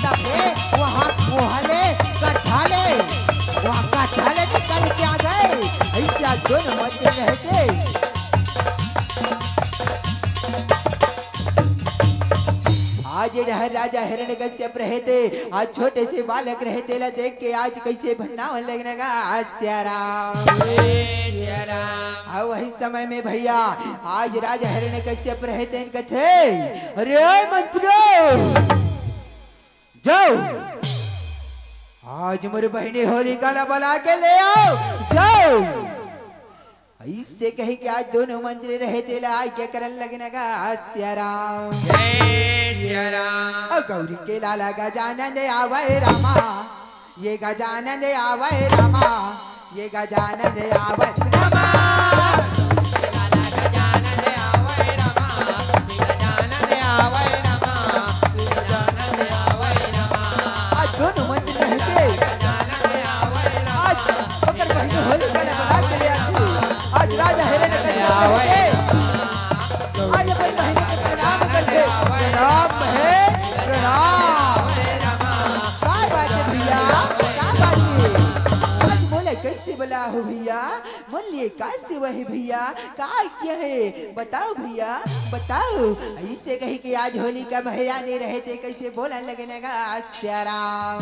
तबे वहाँ ले गड्ढा ले, वहाँ गड्ढा ले निकल के आ गए। ऐसे आज दोनों मंदिर रहते। आज राजा हिरण्यकश्यप रहते। आज छोटे से बालक रहते ला देख के आज कैसे भन्नावन लगने का। सियाराम वही समय में भैया आज राजा हिरण्यकश्यप रहते कथे। अरे मंत्रो जाओ आज मेरी बहनी होलिका ला बुला के ले आओ जाओ। इससे कही कि आज दोनों मंदिर रहते ला क्या करन लगने का। सियाराम गौरी के लाला गजानंद आवे रामा, ये गजानंद आवे रामा, ये गजानंद आवे रामा, लाला गजानंद आवे रामा, गजानंद आवे रामा, गजानंद आवे रामा। आज दोनों मंदिर रहते। आज पकड़ बहन होलिका ला बुला के ले आती। आज राजा हिरण्यकश्यप आज अपन बहन के प्रणाम करते। प्रणाम है प्रणाम। क्या बात है भैया, क्या बात है। आज बोले कैसे बोला हो भैया, बोलिए कैसे वही भैया, क्या क्या है बताओ भैया बताओ। इससे कही कि आज होली का भैया नहीं रहते कैसे बोलने लगने का। सियाराम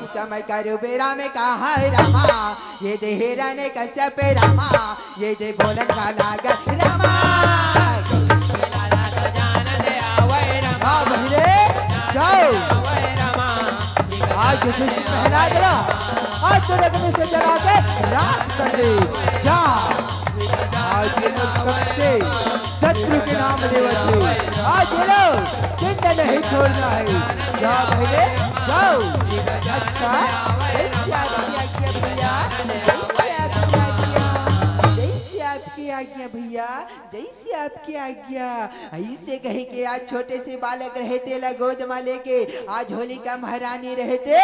समय का बेरा में कहा रामा, ये दे हिरण्य कश्यप रामा, ये दे बोलन का लागत रामा। जाओ आज दुष्ट पहला जला, आज तो रगने से जला के राख कर दे। जा आज ये मुस्कते शत्रु के नाम लेवते। आज ये लो जिंदा नहीं छोड़ना है। जा भैया जाओ। अच्छा कैसे आप किया भैया, कैसे आप किया, कैसे आप किया। आज्ञा भैया, जैसी आपकी आज्ञा। ऐसे कहे के आज छोटे से बालक रहते ला गोद में लेके, आज होलिका महारानी रहते,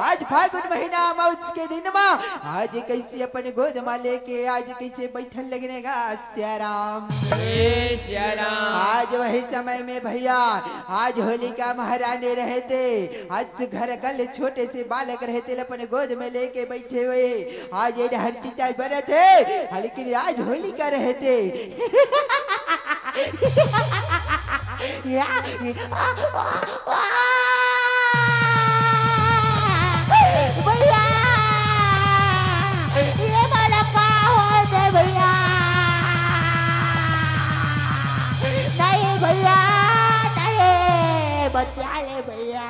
आज फागुन महीना मौज के दिन में आज कैसे अपन गोद में लेके आज कैसे बैठन लगने का श्याराम। आज वही समय में भैया आज होलिका महारानी रहते, आज घर कल छोटे से बालक रहते अपन गोद में लेके बैठे हुए, आज ये हर चिता बरत है, लेकिन आज होलिका रहते भैया ये वाला का हो दे भैया, नहीं भैया नहीं, बचा ले भैया।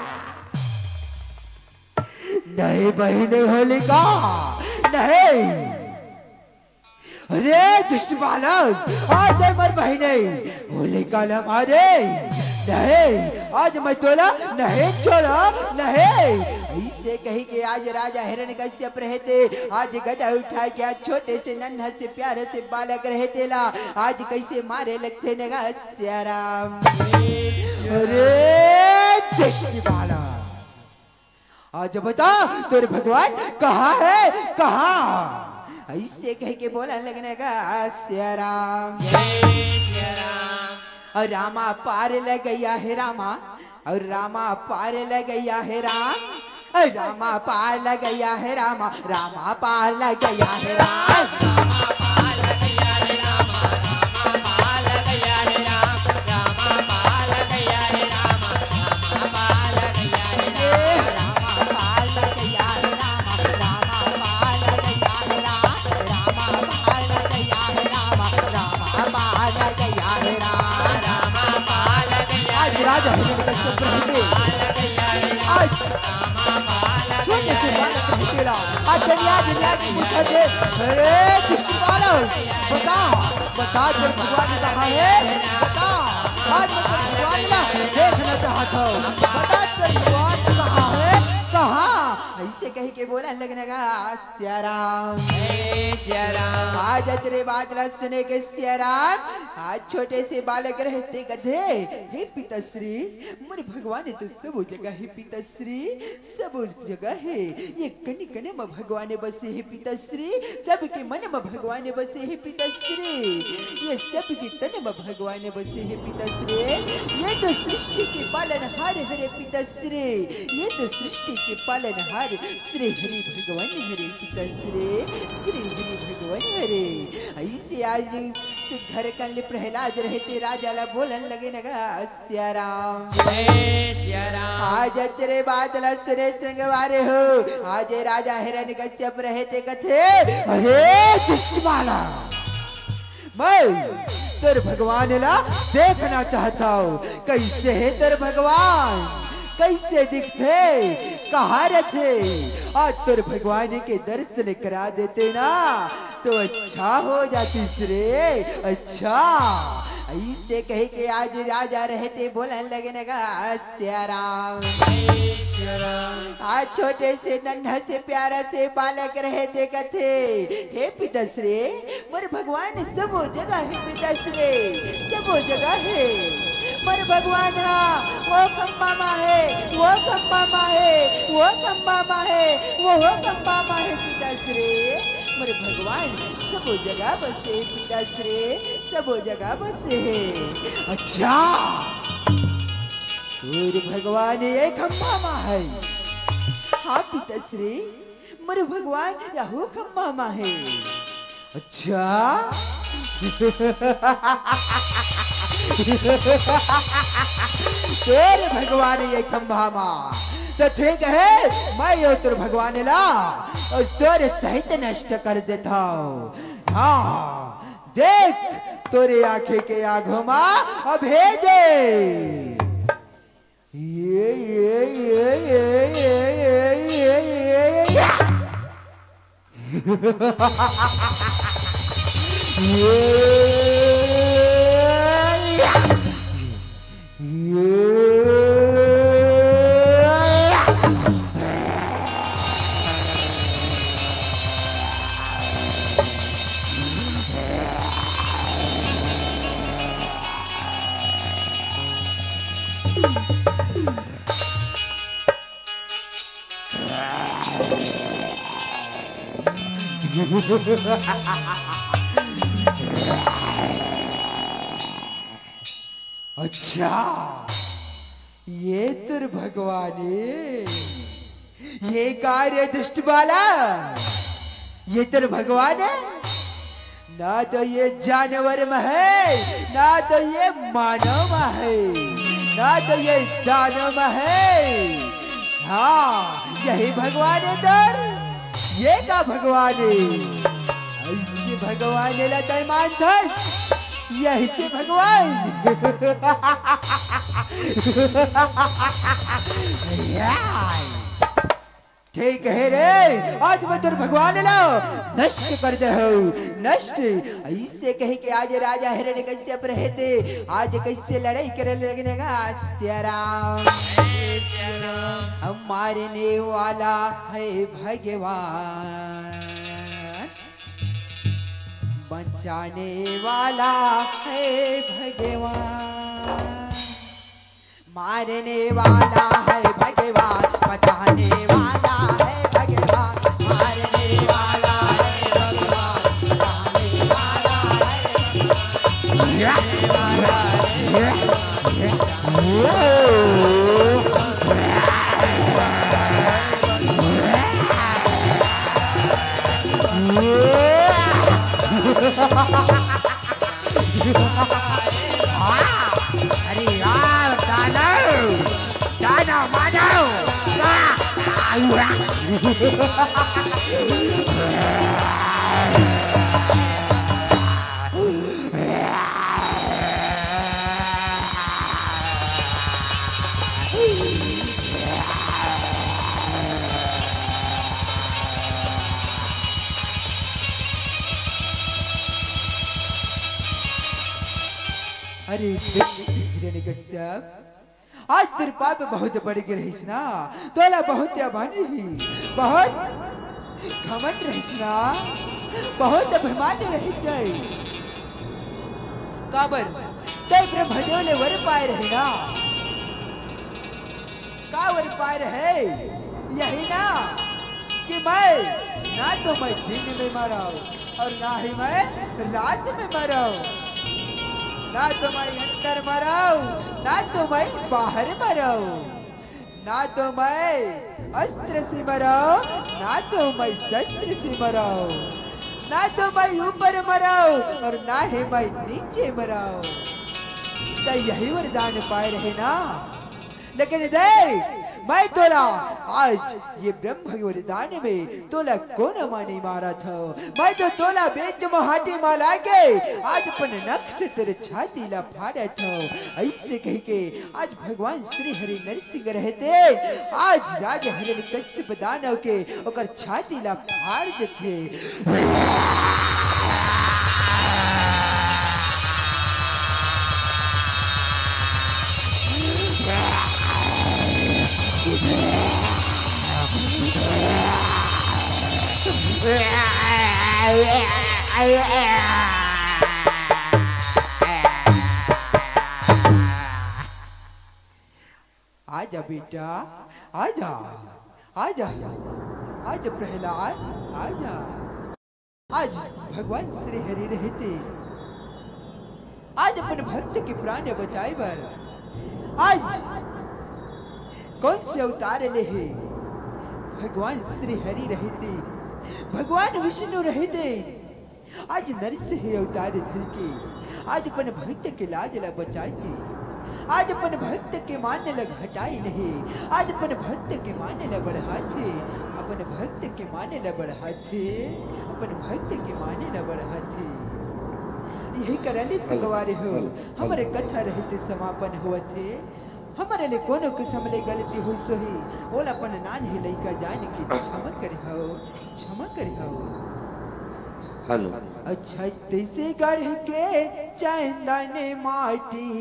नहीं बहने होलिका नहीं, अरे दुष्ट बालक आज मर बहने होलिका हमारे नहीं, आज मैं तोला नहीं छोड़ा नहीं। ऐसे कही के आज राजा हिरण्यकश्यप रहते, आज गदा उठा के आज छोटे से नन्हा से प्यारे से बालक रहते ला, आज कैसे मारे लगते नगा श्याराम। अरे दुष्ट बालक आज बता तेरे भगवान कहाँ है कहाँ? ऐसे कह के बोला लगने का श्याराम। और रामा पार लग गया है रामा, और रामा पार लग गया है राम, और रामा पार लग गया है रामा, रामा पार लग गया है राम, रामा पार लग गया है रामा, रामा पार लग गया है राम, रामा पार लग गया है रामा, रामा पार लग गया है रामा, पार लग गया है रामा, रामा पार लग गया है राम, रामा पार लग गया है रामा, रामा पार लग गया है राम, रामा पार लग गया। आज राजा हिरण्यकश्यप रहते, आज छोटे से बालक रहते ला, आज दुनिया दुनिया की पूछा दे, अरे दुष्ट बालक बता बता तेरे भगवान कहाँ है बता, आज मैं तेरे भगवान का देखना चाहता हूँ, बता तेरे भगवान कहाँ है कहाँ? ऐसे कह के बोला लगने का श्याराम। आज तेरे बात ला सुने के श्याराम, आज छोटे से बालक रहते गधे, हे पिताश्री मोरे भगवान तो सब जगह है पिताश्री, सब जगह है, ये कनी कने में भगवान बसे है पिताश्री, सबके मन में भगवान बसे है पिताश्री, ये सबके तन में भगवान बसे है पिताश्री, ये तो सृष्टि के पालनहार हरे पिताश्री, ये तो सृष्टि के पालनहार श्री हरि भगवान हरे पिताश्री, श्री हरि भगवान हरे। ऐसे आज घर कल प्रहलाद रहते राजा ला बोलन लगे नगा श्याराम। आज तेरे बात ला सुने संगवारे हो, आज राजा हिरण्यकश्यप रहते कथे, अरे दुष्ट बालक मैं तेरे भगवान ला देखना चाहता हूँ, कैसे है तेरे भगवान, कैसे दिखते कहाँ रहते? आज तेरे भगवान के दर्शन करा देते ना तो अच्छा हो जाती रे, अच्छा। ऐसे कहे के आज राजा रहते बोलन लगे नगा श्याराम। आज छोटे से नन्हा से प्यारा से बालक रहते कथे, हे पिताश्री मोर भगवान सब जगह है पिताश्री, सब जगह है मोर भगवान, वो खंबा मा है, वो खंबा मा है, वो खंबा मा है, वो खंबा मा है पिताश्री, मोर भगवान सब जगह बसे पिताश्री, सब जगह बसे है। अच्छा मोर भगवान ये खंबा मा है, हाँ पिताश्री मोर भगवान यहो खंबा मा है। अच्छा तेरे भगवान ये खंबा मा तो ठीक है, मैं यो तेरे भगवान ला और तेरे सहित नष्ट कर देता हूँ। हाँ देख तेरे आंखें के आंखों में अभेदे, अच्छा ये तुर भगवान ये कार्य दुष्ट वाला ये तेरे भगवान है ना तो ये जानवर में है ना तो ये मानव में है ना तो ये दानव में है। हाँ यही भगवान है तर ये का भगवान है ऐसे भगवान ने लता मान था यही से भगवान ठीक है रे आज मैं तेरे भगवान लाओ नष्ट कर दे हो नष्ट ऐसे कहे कि आज राजा हिरण्यकश्यप रहे थे आज कैसे लड़ाई करे लगने का श्याराम हम मारने वाला है भगवान बचाने वाला है भगवान मारने वाला है भगवान बचाने वाला है भगवान मारने वाला है भगवान बचाने वाला अरे यार दानव दानव मानव अरे हिरण्यकश्यप आज तेरे पाप बहुत बढ़ गए रहीस ना तोला बहुत अभान रही बहुत घमंड रहीस ना बहुत अभिमान रहीस जाए काबर ते ब्रह्मदेव ने वर पाए रहे ना का वर पाए रहे यही ना कि मैं ना तो मैं दिन में मराऊं और ना ही मैं रात में मराऊं ना तो मैं अंदर मराऊं ना तो मैं बाहर मराऊं ना तो मैं अस्त्र से मराऊं ना तो मैं शस्त्र से मराऊं ना तो मैं ऊपर मराऊं और ना ही मैं नीचे मराऊं तो यही वरदान पाए रहे ना लेकिन देख मैं तोला आज ये ब्रह्म वरदान में तोला कौन मानी मारा था मैं तो तोला बेच मोहाटी माला के आज अपन नख से तेरे छाती ला फाड़ा था ऐसे कह के आज भगवान श्री हरि नरसिंह रहते आज राजा हिरण्यकश्यप दानव के ओकर छाती ला फाड़ देते। आजा बेटा आजा आजा आजा प्रहलाद आजा आज भगवान श्री हरि रहते आज अपन भक्त के प्राण बचाए बर आज कौन से अवतार ले है भगवान श्री हरि रहते भगवान विष्णु रहते आज नरसिंह अवतार के आज अपन भक्त के लाज ला बचाते आज अपन भक्त के मान लग हटाई नहीं आज अपन भक्त के मान ला बढ़ाते अपन भक्त के मान ला बढ़ाते अपन भक्त के मान ला बढ़ाते यही करले सगवार हो हमारे कथा रहते समापन हुआ थे हमारे लिए कोनो किस्म ले गलती हुई सोही बोल अपन नान ही लइका जान की क्षमा कर हेलो अच्छा तैसे गढ़ के चंदन माटी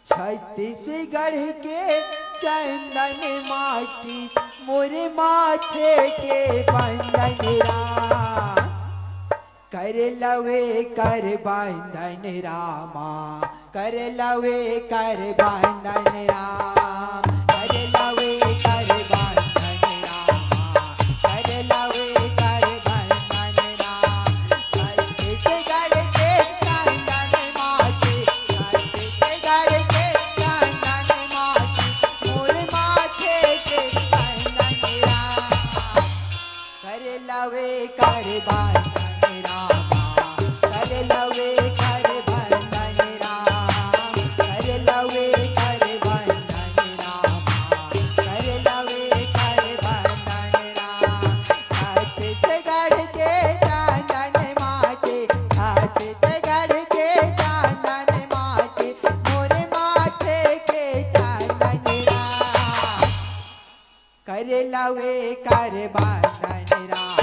छत्ती से गढ़ के चंदन माटी मोरे माथे के बंधन राम कर लवे कर बंधन रामा कर लवे कर बंधन राम कर लवे कर बंधन लवे कर बंधन रामा कर लवे कर बंधन राम कर लवे कर बंधन रामा कर लवे कर बंधन राम हाथ से गढ़ के चांदन माटे हाथ से गढ़ के चांदन माटे मोरे माथे के चांदन राम कर लवे कर बंधन राम